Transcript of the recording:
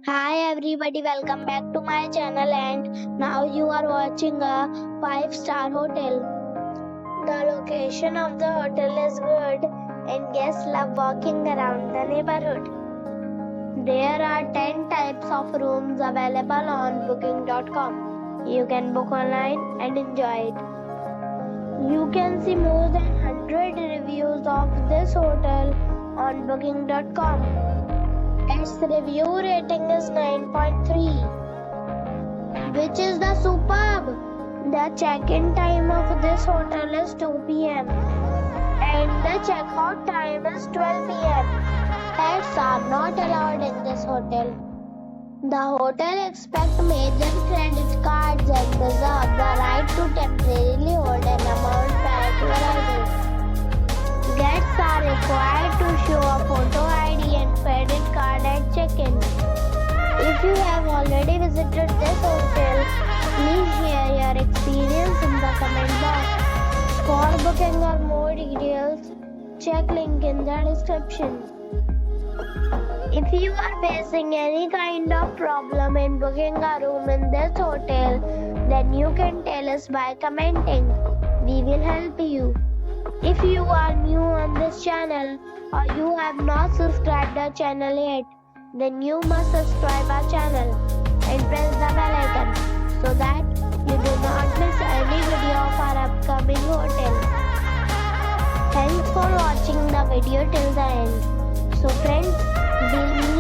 Hi everybody, welcome back to my channel and now you are watching a 5-star hotel. The location of the hotel is good and guests love walking around the neighborhood. There are 10 types of rooms available on booking.com. You can book online and enjoy it. You can see more than 100 reviews of this hotel on booking.com. Its review rating is 9.3, which is the superb. The check-in time of this hotel is 2 p.m. and the check-out time is 12 p.m. Pets are not allowed in this hotel. The hotel accepts major credit cards and reserves the right to temporarily hold an amount prior to arrival. Guests are required to show a photo ID and credit card at check-in. If you have already visited this hotel, please share your experience in the comment box. For booking or more details, check link in the description. If you are facing any kind of problem in booking a room in this hotel, then you can tell us by commenting. We will help you. If you are new on this channel or you have not subscribed our channel yet, then you must subscribe our channel and press the bell icon so that you do not miss any video of our upcoming hotel. Thanks for watching the video till the end. So friends, we'll meet